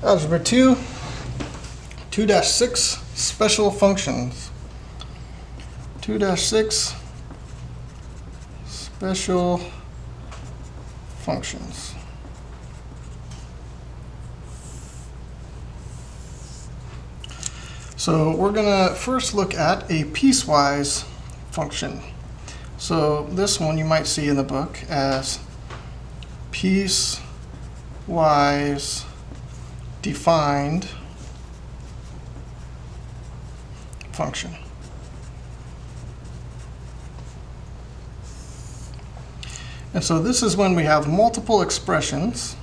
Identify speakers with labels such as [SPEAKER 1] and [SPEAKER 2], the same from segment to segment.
[SPEAKER 1] Algebra 2, 2-6, special functions. 2-6, special functions. So we're going to first look at a piecewise function. So this one you might see in the book as piecewise defined function. And so this is when we have multiple expressions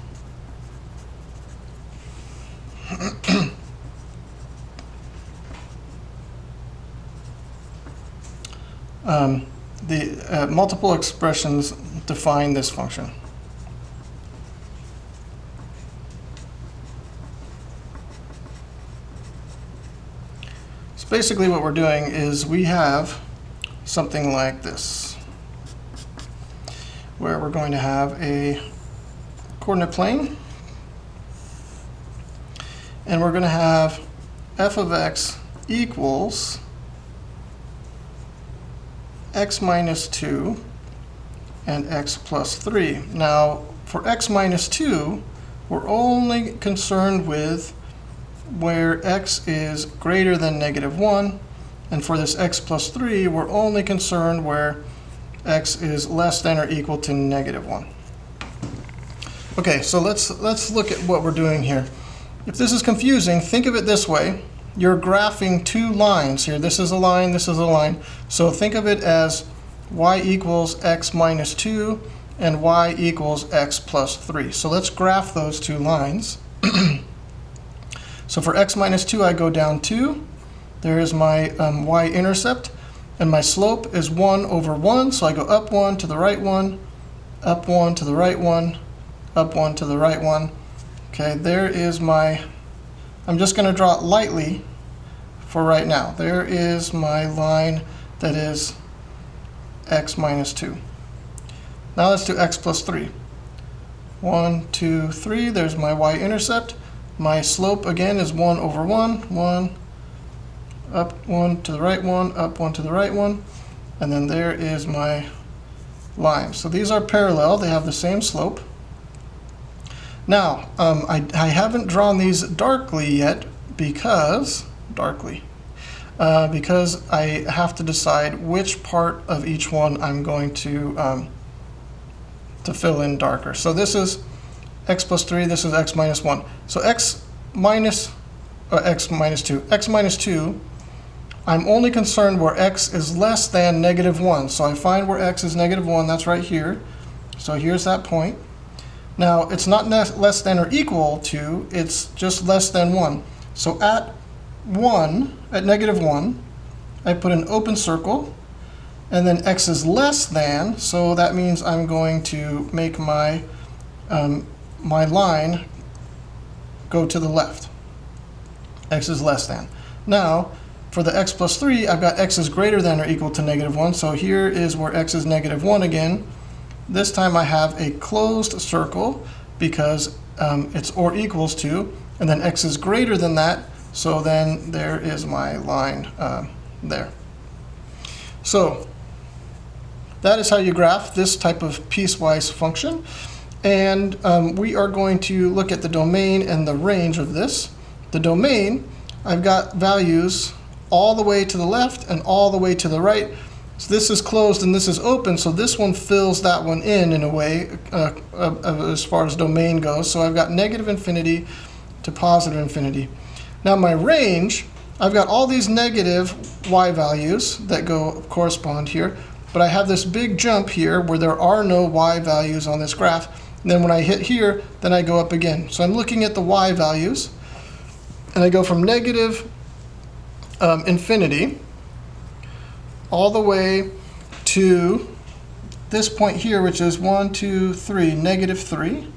[SPEAKER 1] multiple expressions define this function. So basically what we're doing is we have something like this, where we're going to have a coordinate plane, and we're going to have f of x equals x minus 2 and x plus 3. Now, for x minus 2, we're only concerned with where x is greater than -1, and for this x plus 3, we're only concerned where x is less than or equal to -1. Okay, so let's look at what we're doing here. If this is confusing, think of it this way. You're graphing two lines here. This is a line, this is a line. So think of it as y equals x minus 2 and y equals x plus 3. So let's graph those two lines. So for x minus 2, I go down 2. There is my y-intercept, and my slope is 1 over 1. So I go up 1 to the right 1, up 1 to the right 1, up 1 to the right 1. Okay, there is my, I'm just going to draw it lightly for right now. There is my line that is x minus 2. Now let's do x plus 3. 1, 2, 3. There's my y-intercept. My slope again is 1 over 1. 1, up 1 to the right 1, up 1 to the right 1. And then there is my line. So these are parallel. They have the same slope. Now, I haven't drawn these darkly yet because I have to decide which part of each one I'm going to fill in darker. So this is x plus 3, this is x minus 1. So x minus 2. X minus 2, I'm only concerned where x is less than -1. So I find where x is -1, that's right here. So here's that point. Now, it's not less than or equal to, it's just less than 1. So at -1, I put an open circle, and then x is less than, so that means I'm going to make my, my line go to the left. X is less than. Now, for the x plus 3, I've got x is greater than or equal to -1, so here is where x is -1 again. This time I have a closed circle because it's or equals to, and then x is greater than that, so then there is my line there. So that is how you graph this type of piecewise function. And we are going to look at the domain and the range of this. The domain, I've got values all the way to the left and all the way to the right. So this is closed and this is open, so this one fills that one in a way as far as domain goes. So I've got -infinity to +infinity. Now my range, I've got all these negative y values that correspond here, but I have this big jump here where there are no y values on this graph. And then when I hit here, then I go up again. So I'm looking at the y values, and I go from -infinity all the way to this point here, which is 1, 2, 3, -3.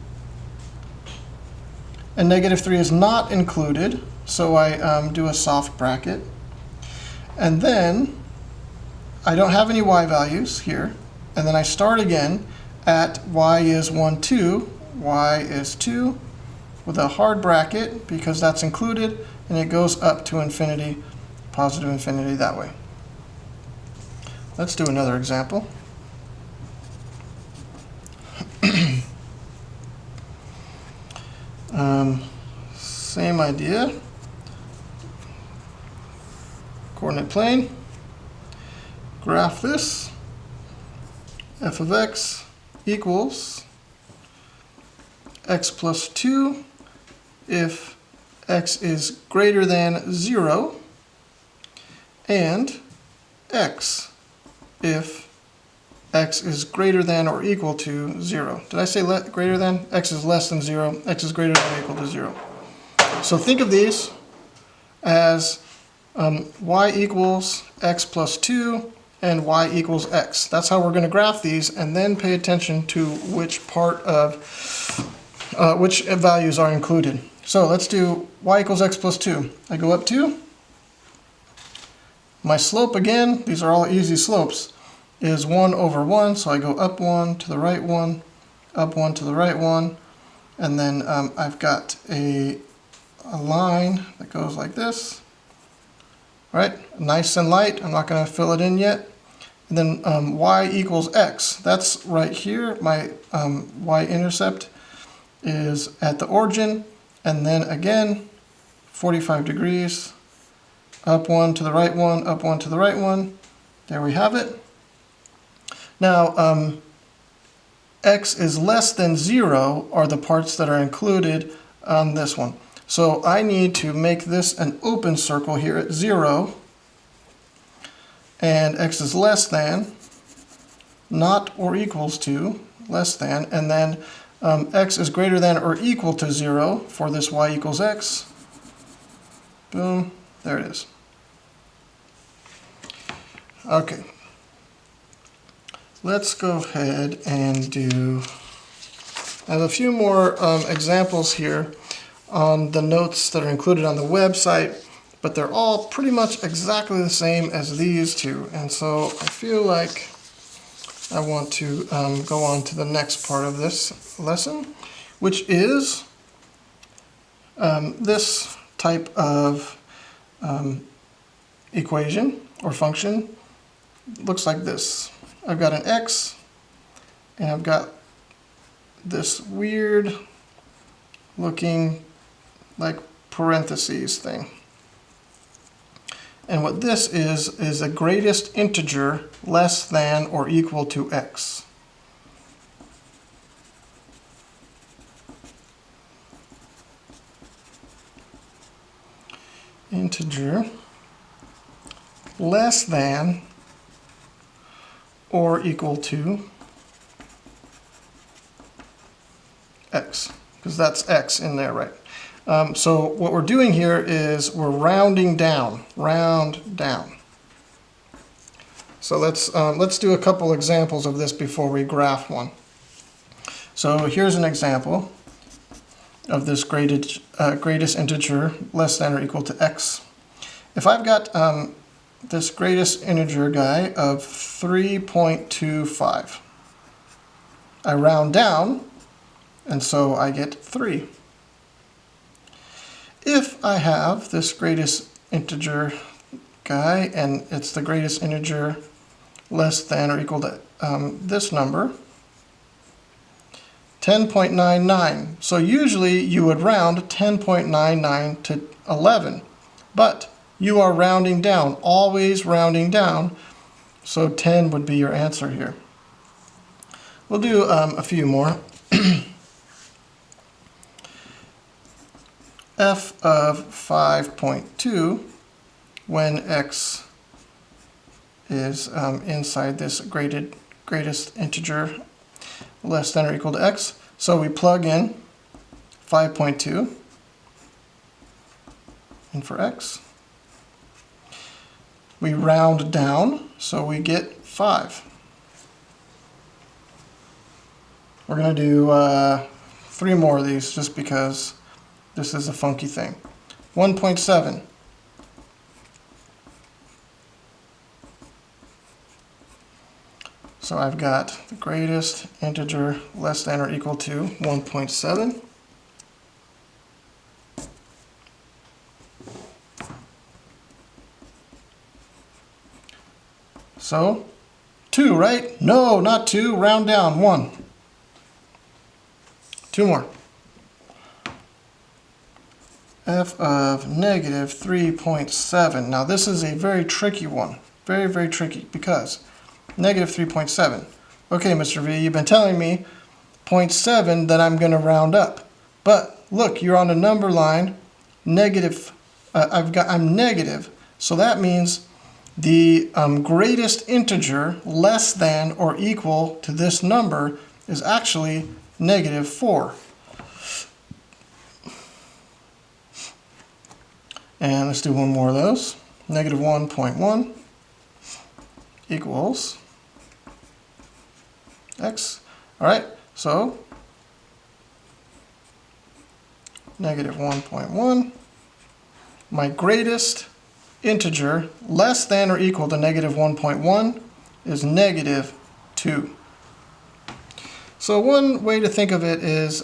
[SPEAKER 1] And -3 is not included, so I do a soft bracket. And then I don't have any y values here. And then I start again at y is 1, 2, y is 2, with a hard bracket because that's included, and it goes up to infinity, positive infinity that way. Let's do another example. Same idea. Coordinate plane. Graph this. F of x equals x plus 2 if x is greater than 0, and x if x is greater than or equal to 0. Did I say greater than? X is less than 0. X is greater than or equal to 0. So think of these as y equals x plus 2 and y equals x. That's how we're going to graph these, and then pay attention to which part of which values are included. So let's do y equals x plus 2. I go up 2. My slope, again, these are all easy slopes, is 1 over 1. So I go up 1 to the right 1, up 1 to the right 1, and then I've got a line that goes like this. Right, nice and light. I'm not going to fill it in yet. And then y equals x. That's right here. My y-intercept is at the origin. And then again, 45 degrees. Up 1 to the right 1, up 1 to the right 1. There we have it. Now, x is less than 0 are the parts that are included on this one. So I need to make this an open circle here at 0, and x is less than, not or equals to, less than, and then x is greater than or equal to 0 for this y equals x. Boom, there it is. Okay, let's go ahead and do, I have a few more examples here on the notes that are included on the website, but they're all pretty much exactly the same as these two. And so I feel like I want to go on to the next part of this lesson, which is this type of equation or function. Looks like this. I've got an x, and I've got this weird looking like parentheses thing. And what this is the greatest integer less than or equal to x. Integer less than or equal to x, because that's x in there, right? So what we're doing here is we're rounding down, round down. So let's do a couple examples of this before we graph one. So here's an example of this greatest integer less than or equal to x. If I've got this greatest integer guy of 3.25, I round down, and so I get 3. If I have this greatest integer guy, and it's the greatest integer less than or equal to this number, 10.99. So usually you would round 10.99 to 11, but you are rounding down, always rounding down, so 10 would be your answer here. We'll do a few more. F of 5.2 when x is inside this greatest integer less than or equal to x. So we plug in 5.2 in for x. We round down, so we get 5. We're going to do 3 more of these just because this is a funky thing. 1.7. So I've got the greatest integer less than or equal to 1.7. So 2, right? No, not 2. Round down. 1. 2 more. F of negative 3.7. Now this is a very tricky one. Very, very tricky because negative 3.7. Okay, Mr. V, you've been telling me 0.7 that I'm going to round up. But look, you're on a number line, negative. I'm negative, so that means the greatest integer less than or equal to this number is actually negative 4. And let's do one more of those. Negative 1.1 equals x. All right, so negative 1.1. My greatest integer less than or equal to negative 1.1 is negative 2. So one way to think of it is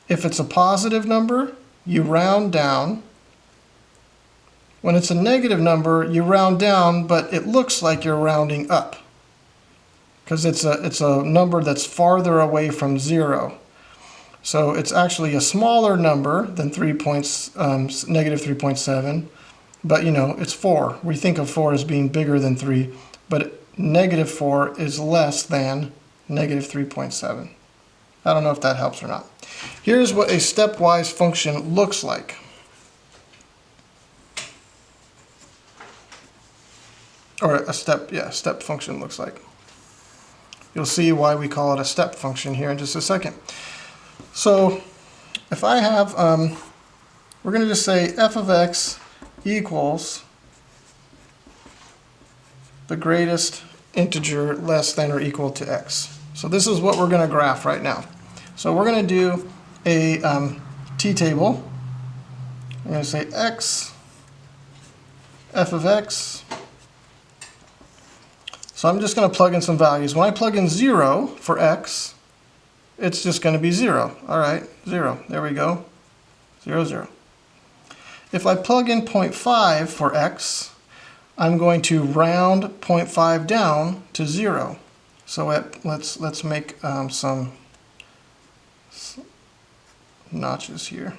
[SPEAKER 1] if it's a positive number, you round down. When it's a negative number, you round down, but it looks like you're rounding up because it's a number that's farther away from 0. So it's actually a smaller number than negative 3.7, but you know, it's 4. We think of 4 as being bigger than 3, but negative 4 is less than negative 3.7. I don't know if that helps or not. Here's what a stepwise function looks like. Or a step function looks like. You'll see why we call it a step function here in just a second. So if I have, we're going to just say f of x equals the greatest integer less than or equal to x. So this is what we're going to graph right now. So we're going to do a t-table. I'm going to say x, f of x. So I'm just going to plug in some values. When I plug in 0 for x, it's just going to be 0. All right, 0. There we go. 0, 0. If I plug in 0.5 for x, I'm going to round 0.5 down to 0. So let's make some notches here.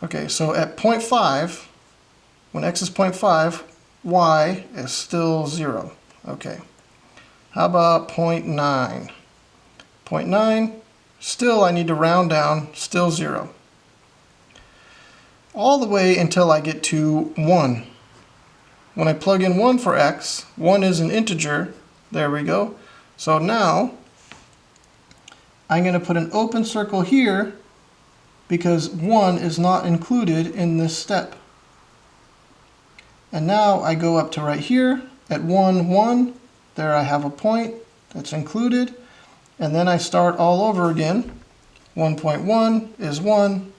[SPEAKER 1] Okay, so at 0.5, when x is 0.5, y is still 0. Okay. How about 0.9? 0.9, still I need to round down, still 0. All the way until I get to 1. When I plug in 1 for x, 1 is an integer. There we go. So now I'm going to put an open circle here because 1 is not included in this step. And now I go up to right here at 1, 1. There I have a point that's included. And then I start all over again. 1.1 is 1.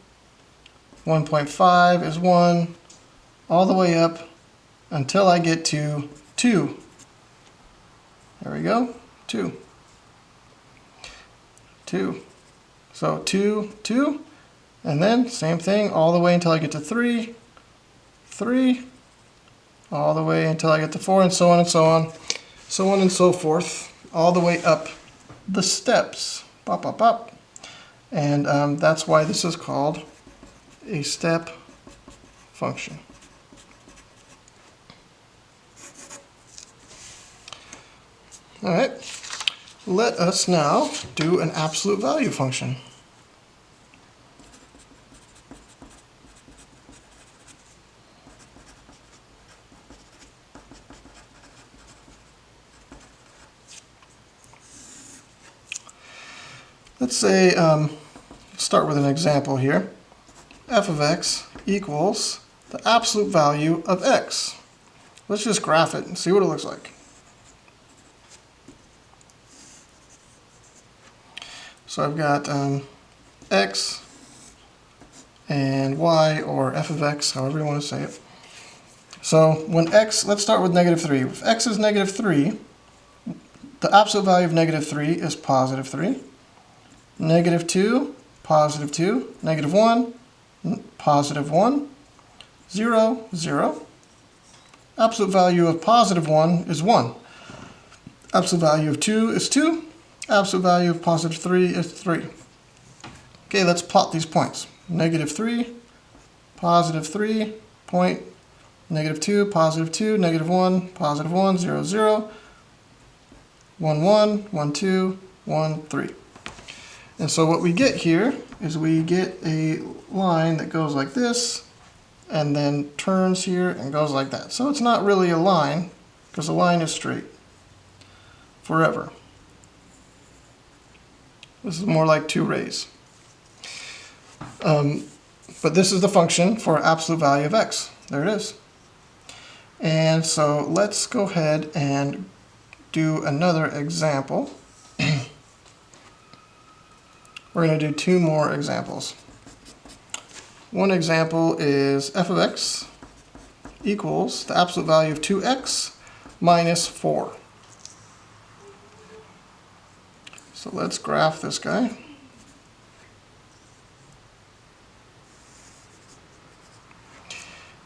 [SPEAKER 1] 1.5 is 1. All the way up until I get to 2. There we go. 2. 2. So 2, 2. And then same thing all the way until I get to 3. 3. All the way until I get to 4, and so on and so on. So on and so forth. All the way up the steps. Pop, pop, pop. And that's why this is called a step function. All right. Let us now do an absolute value function. Let's say, start with an example here. F of x equals the absolute value of x. Let's just graph it and see what it looks like. So I've got x and y, or f of x, however you want to say it. So when x, let's start with negative 3. If x is negative 3, the absolute value of negative 3 is positive 3. Negative 2, positive 2. Negative 1, positive 1. 0, 0. Absolute value of positive 1 is 1. Absolute value of 2 is 2. Absolute value of positive 3 is 3. Okay, let's plot these points. Negative 3, positive 3, point, negative 2, positive 2, negative 1, positive 1, 0, 0, 1, 1, 1, 2, 1, 3. And so what we get here is we get a line that goes like this and then turns here and goes like that. So it's not really a line because a line is straight forever. This is more like 2 rays. But this is the function for absolute value of x. There it is. And so let's go ahead and do another example. We're going to do 2 more examples. One example is f of x equals the absolute value of 2x minus 4. So let's graph this guy.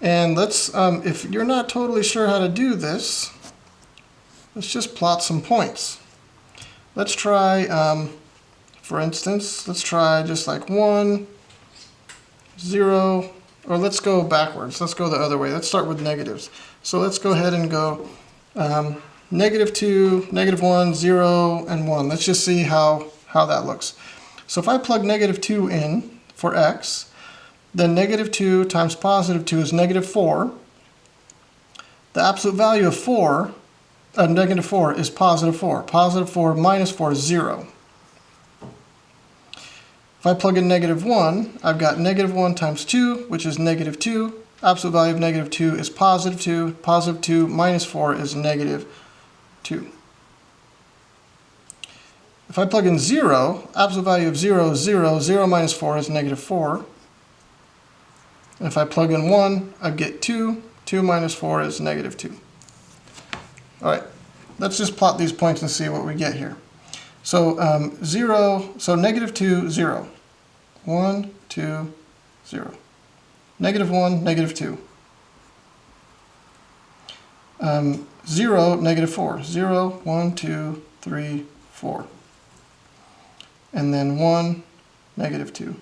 [SPEAKER 1] And let's, if you're not totally sure how to do this, let's just plot some points. Let's try, for instance, let's try just like 1, 0, or let's go backwards. Let's go the other way. Let's start with negatives. So let's go ahead and go negative 2, negative 1, 0, and 1. Let's just see how that looks. So if I plug negative 2 in for x, then negative 2 times positive 2 is negative 4. The absolute value of negative 4 is positive 4. Positive 4 minus 4 is 0. If I plug in negative 1, I've got negative 1 times 2, which is negative 2. Absolute value of negative 2 is positive 2. Positive 2 minus 4 is negative 2. If I plug in 0, absolute value of 0 is 0. 0 minus 4 is negative 4. And if I plug in 1, I get 2. 2 minus 4 is negative 2. All right, let's just plot these points and see what we get here. So 0, so negative 2, 0. 1, 2, 0. Negative 1, negative 2. 0, negative 4. 0, 1, 2, 3, 4. And then 1, negative 2.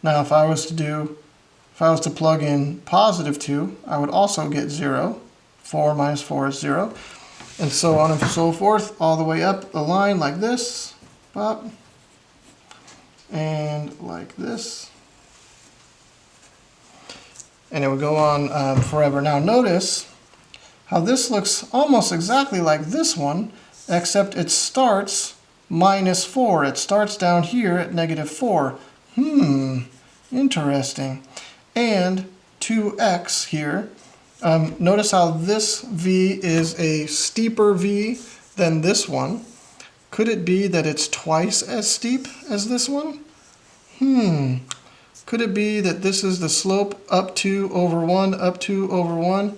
[SPEAKER 1] Now if I was to plug in positive 2, I would also get 0. 4 minus 4 is 0. And so on and so forth, all the way up the line like this, pop, and like this. And it would go on forever. Now notice how this looks almost exactly like this one, except it starts minus 4. It starts down here at negative 4. Interesting. And 2x here. Notice how this v is a steeper v than this one. Could it be that it's twice as steep as this one? Could it be that this is the slope up 2 over 1, up 2 over 1?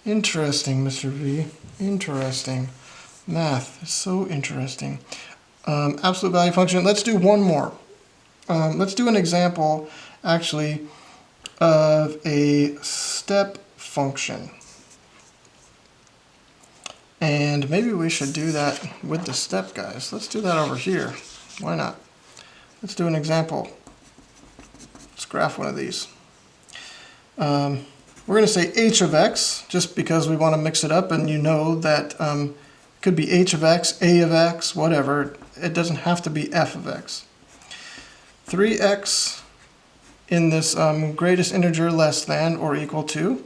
[SPEAKER 1] Interesting, Mr. V. Interesting. Math is so interesting. Absolute value function. Let's do one more. Let's do an example, actually, of a step function. And maybe we should do that with the step guys. Let's do that over here. Why not? Let's do an example. Let's graph one of these. We're going to say h of x, just because we want to mix it up, and you know that it could be h of x, a of x, whatever. It doesn't have to be f of x. 3x in this greatest integer less than or equal to,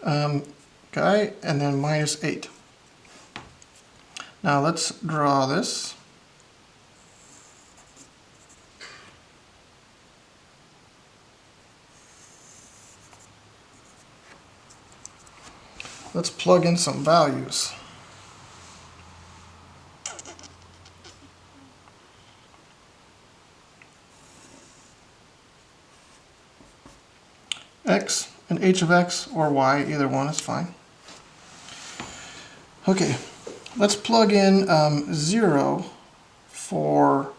[SPEAKER 1] okay, and then minus 8. Now let's draw this. Let's plug in some values. X and h of x or y, either one is fine. Okay, let's plug in 0 for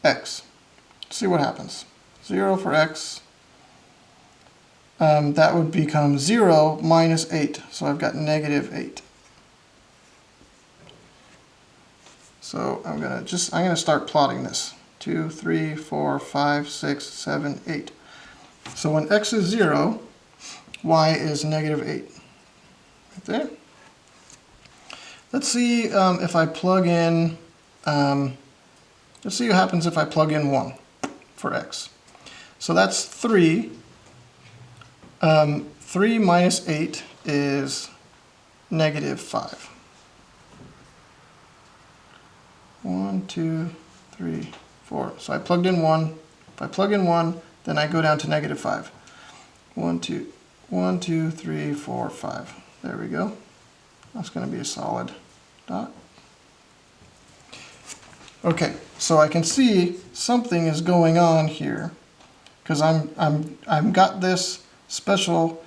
[SPEAKER 1] x. See what happens. 0 for x, that would become 0 minus 8. So I've got negative 8. So I'm gonna start plotting this. 2, 3, 4, 5, 6, 7, 8. So when x is 0, y is negative 8. Right there. Let's see if I plug in, let's see what happens if I plug in 1 for x. So that's 3. 3 minus 8 is negative 5. 1, 2, 3, 4. So I plugged in 1. If I plug in 1, then I go down to negative 5. 1, 2, 3, 4, 5. There we go. That's going to be a solid dot. Okay, so I can see something is going on here because I've got this special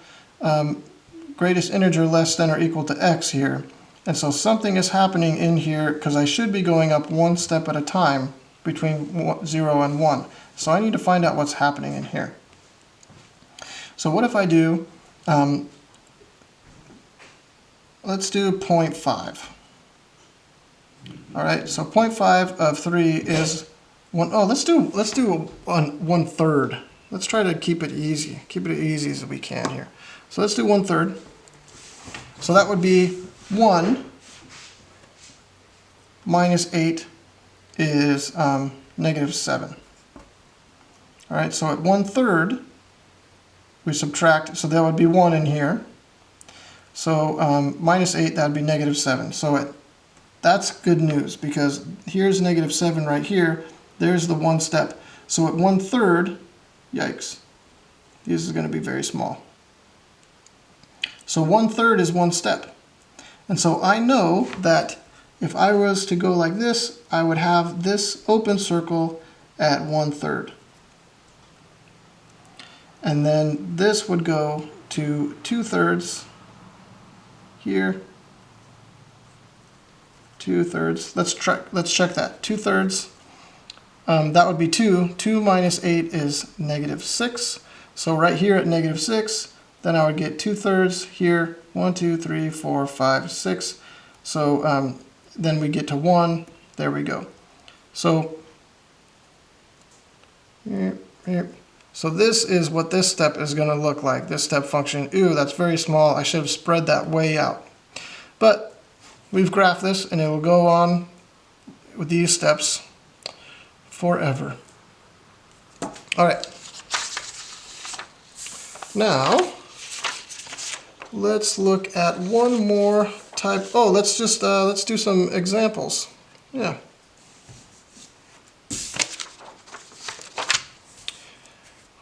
[SPEAKER 1] greatest integer less than or equal to x here. And so something is happening in here because I should be going up one step at a time between 0 and 1. So I need to find out what's happening in here. So what if I do, let's do 0.5. All right, so 0.5 of 3 is 1. Oh, let's do 1/3. Let's try to keep it easy. Keep it as easy as we can here. So let's do 1/3. So that would be 1 minus 8 is negative 7. All right, so at 1/3, we subtract, so there would be 1 in here. So minus 8, that would be negative 7. So that's good news because here's negative 7 right here. There's the one step. So at 1/3, yikes, this is going to be very small. So 1/3 is one step. And so I know that if I was to go like this, I would have this open circle at 1/3. And then this would go to 2/3 here. 2/3. Let's check that. 2/3. That would be 2. 2 minus 8 is negative 6. So right here at negative 6, then I would get 2/3 here. 1, 2, 3, 4, 5, 6. So then we get to 1. There we go. So so this is what this step is going to look like. This step function. Ooh, that's very small. I should have spread that way out. But we've graphed this, and it will go on with these steps forever. All right. Now, let's look at one more type. Oh, let's do some examples. Yeah.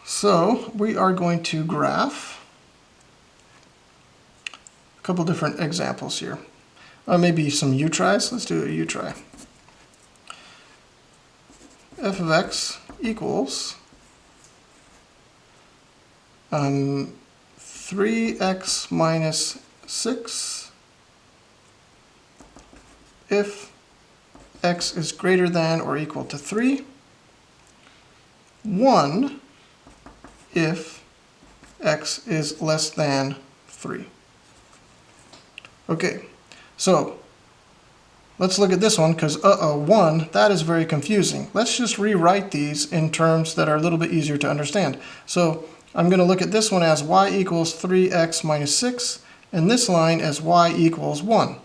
[SPEAKER 1] So we are going to graph a couple different examples here. Maybe some u-tries. Let's do a u-try. F of x equals 3x minus 6 if x is greater than or equal to 3. 1 if x is less than 3. Okay, so let's look at this one because 1, that is very confusing. Let's just rewrite these in terms that are a little bit easier to understand. So I'm going to look at this one as y equals 3x minus 6 and this line as y equals 1.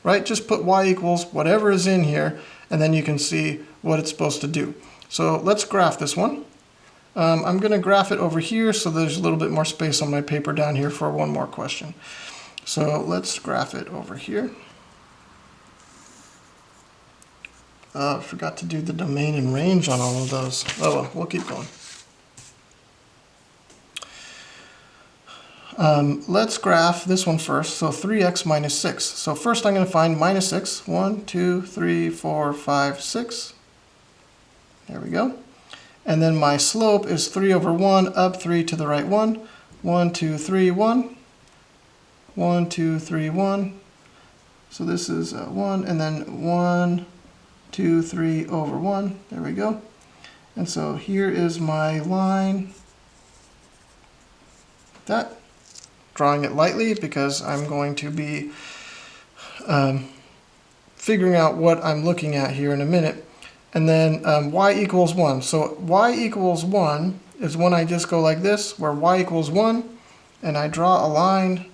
[SPEAKER 1] Right? Just put y equals whatever is in here and then you can see what it's supposed to do. So let's graph this one. I'm going to graph it over here so there's a little bit more space on my paper down here for one more question. So let's graph it over here. I forgot to do the domain and range on all of those. Oh well, we'll keep going. Let's graph this one first. So 3x minus 6. So first I'm going to find minus 6. 1, 2, 3, 4, 5, 6. There we go. And then my slope is 3 over 1, up 3 to the right 1. 1, 2, 3, 1. 1, 2, 3, 1. So this is 1, and then 1, 2, 3 over 1. There we go. And so here is my line. that. Drawing it lightly because I'm going to be figuring out what I'm looking at here in a minute. And then y equals 1. So y equals 1 is when I just go like this, where y equals 1, and I draw a line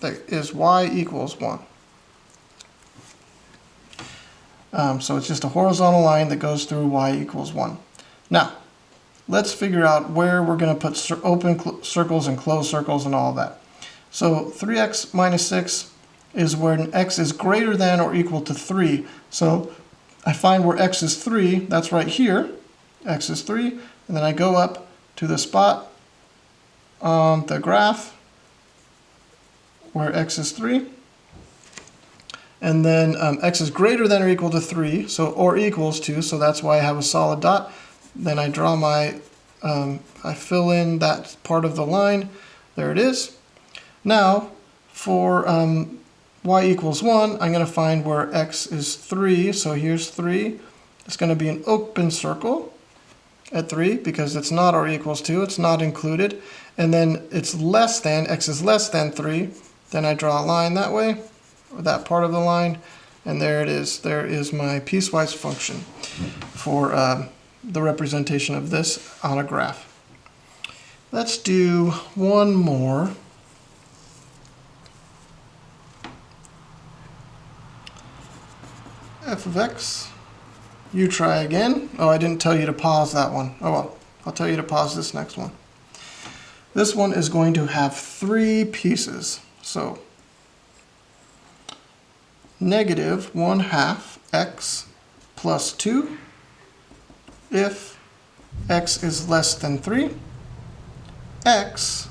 [SPEAKER 1] that is y equals 1. So it's just a horizontal line that goes through y equals 1. Now, let's figure out where we're going to put open circles and closed circles and all that. So 3x minus 6 is when x is greater than or equal to 3. So I find where x is 3, that's right here, x is 3, and then I go up to the spot on the graph where x is 3, and then x is greater than or equal to 3, so or equals to, so that's why I have a solid dot. Then I draw my, I fill in that part of the line, there it is. Now, for y equals 1, I'm going to find where x is 3, so here's 3. It's going to be an open circle at 3 because it's not or equals to, it's not included. And then it's less than, x is less than 3, then I draw a line that way, or that part of the line, and there it is. There is my piecewise function for the representation of this on a graph. Let's do one more. F of x. You try again. Oh, I didn't tell you to pause that one. Oh well, I'll tell you to pause this next one. This one is going to have 3 pieces. So, negative 1/2 x plus 2 if x is less than 3, x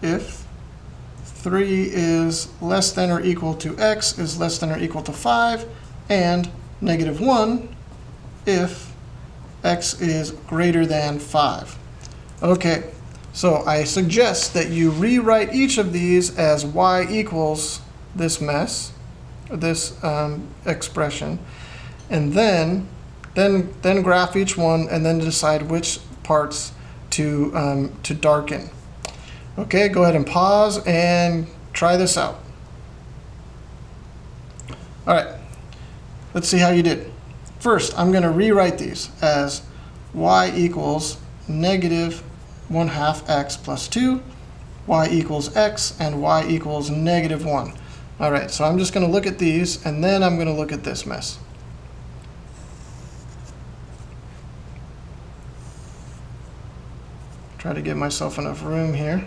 [SPEAKER 1] if 3 is less than or equal to x is less than or equal to 5, and negative 1 if x is greater than 5. Okay, so I suggest that you rewrite each of these as y equals this mess, this expression, and then graph each one and then decide which parts to darken. Okay, go ahead and pause and try this out. All right, let's see how you did. First, I'm going to rewrite these as y equals negative 1/2 x plus 2, y equals x, and y equals negative 1. All right, so I'm just going to look at these, and then I'm going to look at this mess. Try to give myself enough room here.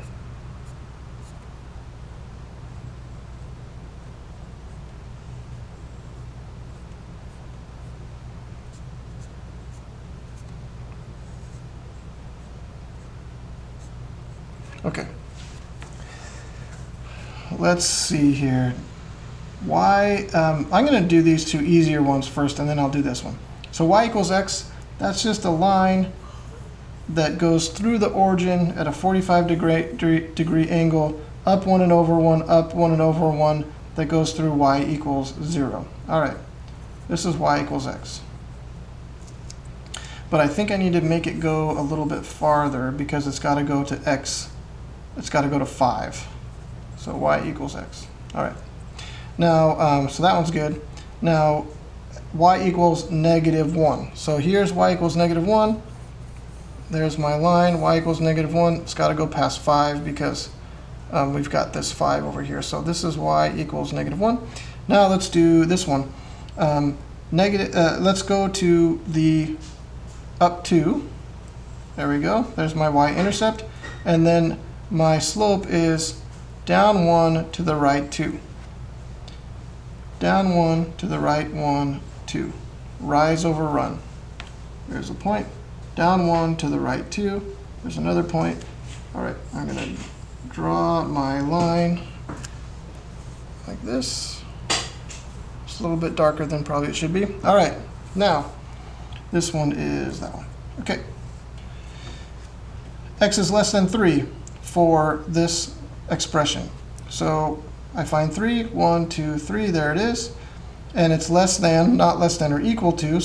[SPEAKER 1] Okay. Let's see here. I'm going to do these 2 easier ones first, and then I'll do this one. So y equals x, that's just a line that goes through the origin at a 45 degree angle, up 1 and over 1, up 1 and over 1, that goes through y equals 0. All right, this is y equals x. But I think I need to make it go a little bit farther because it's got to go to x. It's got to go to 5. So y equals x. All right. Now, so that one's good. Now, y equals negative 1. So here's y equals negative 1. There's my line. Y equals negative 1. It's got to go past 5 because we've got this 5 over here. So this is y equals negative 1. Now let's do this one. Let's go to the up 2. There we go. There's my y-intercept. And then my slope is down 1 to the right 2. Down 1 to the right 1, 2. Rise over run. There's a point. Down 1 to the right 2. There's another point. All right, I'm going to draw my line like this. It's a little bit darker than probably it should be. All right, now this one is that one. Okay. X is less than 3 for this expression. So I find 3, 1, 2, 3, there it is. And it's less than, not less than or equal to.